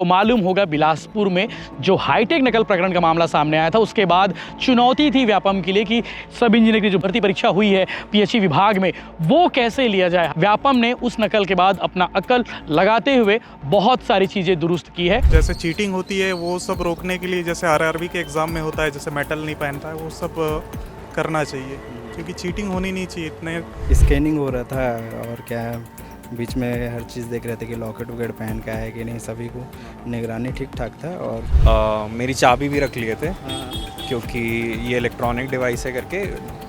को मालूम होगा बिलासपुर में जो हाईटेक नकल प्रकरण का मामला सामने आया था, उसके बाद चुनौती थी व्यापम के लिए कि सब इंजीनियर की जो भर्ती परीक्षा हुई है पीएचई विभाग में, वो कैसे लिया जाए। व्यापम ने उस नकल के बाद अपना अकल लगाते हुए बहुत सारी चीज़ें दुरुस्त की है। जैसे चीटिंग होती है वो सब रोकने के लिए, जैसे आरआरबी के एग्ज़ाम में होता है, जैसे मेटल नहीं पहनता है, वो सब करना चाहिए, क्योंकि चीटिंग होनी नहीं चाहिए। इतने स्कैनिंग हो रहा था और क्या बीच में हर चीज़ देख रहे थे कि लॉकेट वॉकेट पहन का है कि नहीं, सभी को निगरानी ठीक ठाक था। और मेरी चाबी भी रख लिए थे क्योंकि ये इलेक्ट्रॉनिक डिवाइस है करके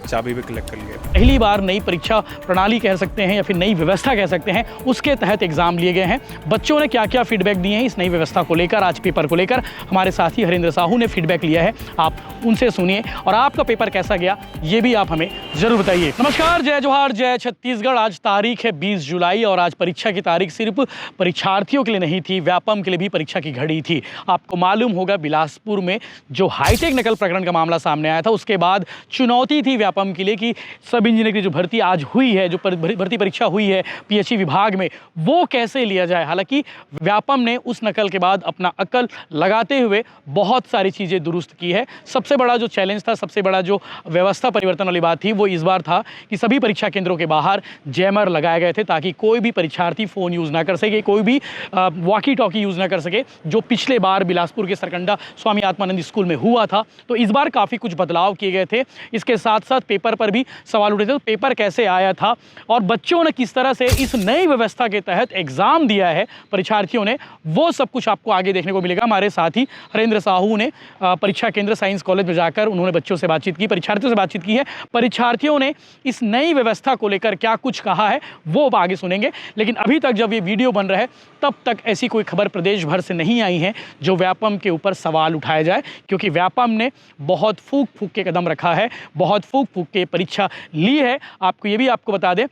चाबी भी कलेक्ट कर लिए। पहली बार नई परीक्षा प्रणाली कह सकते हैं या फिर नई व्यवस्था कह सकते हैं, उसके तहत एग्जाम लिए गए हैं। बच्चों ने क्या क्या फीडबैक दिए हैं इस नई व्यवस्था को लेकर, आज पेपर को लेकर हमारे साथी हरेंद्र साहू ने फीडबैक लिया है। आप उनसे सुनिए और आपका पेपर कैसा गया ये भी आप हमें जरूर बताइए। नमस्कार, जय जोहार, जय छत्तीसगढ़। आज तारीख है 20 जुलाई और आज परीक्षा की तारीख सिर्फ परीक्षार्थियों के लिए नहीं थी, व्यापम के लिए भी परीक्षा की घड़ी थी। आपको मालूम होगा बिलासपुर में जो हाईटेक नकल प्रकरण का मामला सामने आया था, उसके बाद चुनौती थी व्यापम के लिए कि सब इंजीनियर की जो भर्ती आज हुई है, जो भर्ती परीक्षा हुई है पीएचई विभाग में, वो कैसे लिया जाए। हालांकि व्यापम ने उस नकल के बाद अपना अकल लगाते हुए बहुत सारी चीज़ें दुरुस्त की है। सबसे बड़ा जो चैलेंज था, सबसे बड़ा जो व्यवस्था परिवर्तन वाली बात थी, वो इस बार था कि सभी परीक्षा केंद्रों के बाहर जैमर लगाए गए थे ताकि कोई भी परीक्षार्थी फ़ोन यूज़ ना कर सके, कोई भी वॉकी टॉकी यूज़ ना कर सके, जो पिछले बार बिलासपुर के सरकंडा स्वामी आत्मानंद स्कूल में हुआ था। तो इस बार काफ़ी कुछ बदलाव किए गए थे। इसके साथ साथ पेपर पर भी सवाल उठे थे, तो पेपर कैसे आया था और बच्चों ने किस तरह से इस नई व्यवस्था के तहत एग्ज़ाम दिया है परीक्षार्थियों ने, वो सब कुछ आपको आगे देखने को मिलेगा। हमारे साथी हरेंद्र साहू ने परीक्षा केंद्र साइंस कॉलेज में जाकर उन्होंने बच्चों से बातचीत की, परीक्षार्थियों से बातचीत की है। परीक्षार्थियों ने इस नई व्यवस्था को लेकर क्या कुछ कहा है वो आगे सुनेंगे। लेकिन अभी तक जब ये वीडियो बन रहा है तब तक ऐसी कोई खबर प्रदेश भर से नहीं आई है जो व्यापम के ऊपर सवाल उठाया जाए, क्योंकि व्यापम ने बहुत फूक फूक के कदम रखा है, बहुत फूक फूक के परीक्षा ली है। आपको ये भी आपको बता दें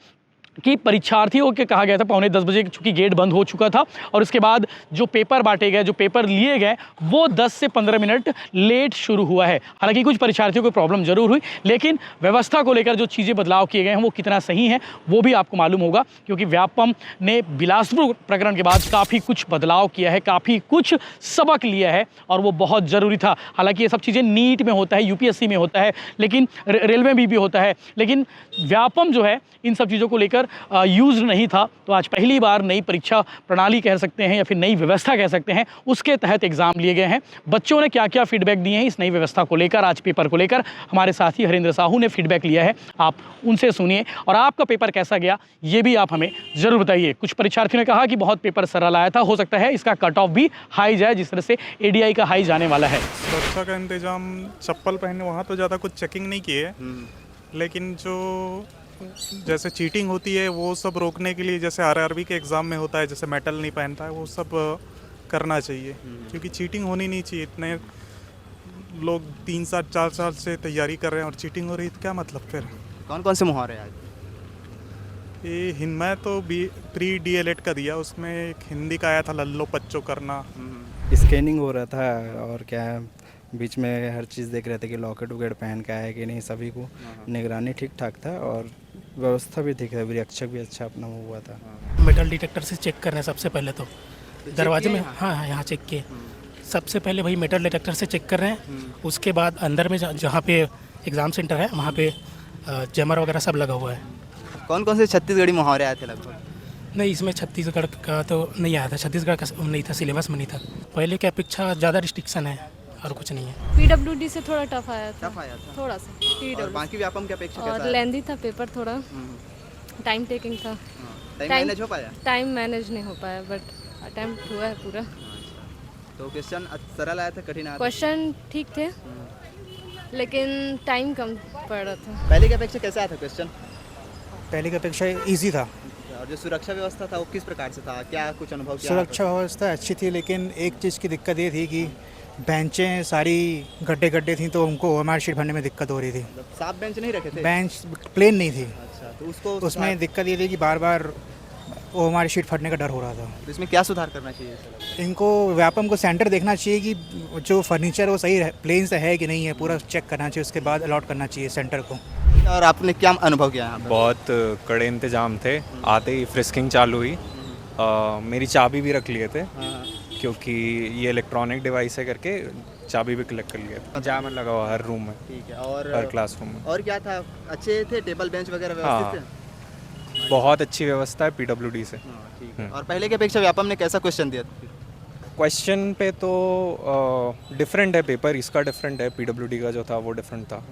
कि परीक्षार्थियों के कहा गया था 9:45 बजे, चूँकि गेट बंद हो चुका था और उसके बाद जो पेपर बांटे गए, जो पेपर लिए गए, वो 10 से 15 मिनट लेट शुरू हुआ है। हालांकि कुछ परीक्षार्थियों को प्रॉब्लम जरूर हुई, लेकिन व्यवस्था को लेकर जो चीज़ें बदलाव किए गए हैं वो कितना सही है वो भी आपको मालूम होगा, क्योंकि व्यापम ने बिलासपुर प्रकरण के बाद काफ़ी कुछ बदलाव किया है, काफ़ी कुछ सबक लिया है और वो बहुत ज़रूरी था। हालांकि ये सब चीज़ें नीट में होता है, यूपीएससी में होता है, लेकिन रेलवे में भी होता है, लेकिन व्यापम जो है इन सब चीज़ों को लेकर यूज़ नहीं था। तो आज पहली बार नई परीक्षा प्रणाली कह सकते हैं या फिर नई व्यवस्था कह सकते हैं, उसके तहत एग्ज़ाम लिए गए हैं। बच्चों ने क्या क्या फीडबैक दिए हैं इस नई व्यवस्था को लेकर, आज पेपर को लेकर हमारे साथी हरेंद्र साहू ने फीडबैक लिया है। आप उनसे सुनिए और आपका पेपर कैसा गया ये भी आप हमें ज़रूर बताइए। कुछ परीक्षार्थियों ने कहा कि बहुत पेपर सरल आया था, हो सकता है इसका कट ऑफ भी हाई जाए, जिस तरह से एडीआई का हाई जाने वाला है। सुरक्षा का इंतजाम, चप्पल पहनने, वहाँ तो ज़्यादा कुछ चेकिंग नहीं की है, लेकिन जो जैसे चीटिंग होती है वो सब रोकने के लिए, जैसे आरआरबी के एग्ज़ाम में होता है, जैसे मेटल नहीं पहनता है, वो सब करना चाहिए, क्योंकि चीटिंग होनी नहीं चाहिए। इतने लोग 3 साल 4 साल से तैयारी कर रहे हैं और चीटिंग हो रही है, तो क्या मतलब फिर। कौन कौन से मुहावरे हैं आज? ये मैं तो प्री डीएलएड का दिया, उसमें एक हिंदी का आया था, लल्लो पच्चो करना। स्कैनिंग हो रहा था और क्या बीच में हर चीज़ देख रहे थे कि लॉकेट वॉकेट पहन का है कि नहीं, सभी को निगरानी ठीक ठाक था और व्यवस्था भी ठीक है, निरीक्षक भी अच्छा अपना हुआ था। मेटल डिटेक्टर से चेक कर रहे हैं सबसे पहले तो दरवाजे में। हाँ, यहाँ चेक किए। सबसे पहले वही मेटल डिटेक्टर से चेक कर रहे हैं, उसके बाद अंदर में जहाँ पे एग्ज़ाम सेंटर है वहाँ पे जैमर वगैरह सब लगा हुआ है। कौन कौन से छत्तीसगढ़ी मुहावरे आए थे लगभग? नहीं, इसमें छत्तीसगढ़ का तो नहीं आया था, छत्तीसगढ़ का नहीं था, सिलेबस में नहीं था। पहले की अपेक्षा ज़्यादा रिस्ट्रिक्शन है और कुछ नहीं है। पीडब्ल्यूडी से थोड़ा टफ आया था, थोड़ा सा और पीडब्ल्यूडी, बाकी व्यापम की अपेक्षा कैसा और है? लेंदी था पेपर, थोड़ा टाइम टेकिंग था। टाइम मैनेज हो पाया? टाइम मैनेज नहीं हो पाया, बट अटेम्प्ट हुआ है पूरा। तो क्वेश्चन सरल आया था, कठिन आया था? क्वेश्चन ठीक थे, लेकिन टाइम कम पड़ रहा था। पहले की अपेक्षा कैसा आया था क्वेश्चन? पहले की अपेक्षा इजी था। और जो सुरक्षा व्यवस्था था वो किस प्रकार से था, क्या कुछ अनुभव किया? सुरक्षा व्यवस्था अच्छी थी, लेकिन एक चीज़ की दिक्कत ये थी कि बेंचें सारी गड्ढे गड्ढे थी, तो उनको ओएमआर शीट भरने में दिक्कत हो रही थी। साफ बेंच नहीं रखे थे? बेंच प्लेन नहीं थी। अच्छा, तो उसको उसमें दिक्कत ये थी कि बार बार ओएमआर शीट फटने का डर हो रहा था। तो इसमें क्या सुधार करना चाहिए? इनको व्यापम को सेंटर देखना चाहिए कि जो फर्नीचर वो सही प्लेन से है कि नहीं है, पूरा चेक करना चाहिए, उसके बाद अलॉट करना चाहिए सेंटर को। और आपने क्या अनुभव किया यहाँ पर? बहुत कड़े इंतजाम थे, आते ही फ्रिस्किंग चालू हुई। मेरी चाबी भी रख लिए थे क्योंकि ये इलेक्ट्रॉनिक डिवाइस है करके चाबी भी कलेक्ट कर लिया। जामर लगा हुआ हर रूम में, ठीक है। और हर क्लासरूम में। और क्या था, अच्छे थे टेबल बेंच वगैरह व्यवस्थित थे? बहुत अच्छी व्यवस्था है पीडब्ल्यूडी से। हाँ, ठीक है। और पहले की अपेक्षा व्यापम ने कैसा क्वेश्चन दिया? क्वेश्चन पे तो डिफरेंट है पेपर, इसका डिफरेंट है, पीडब्ल्यूडी का जो था वो डिफरेंट था।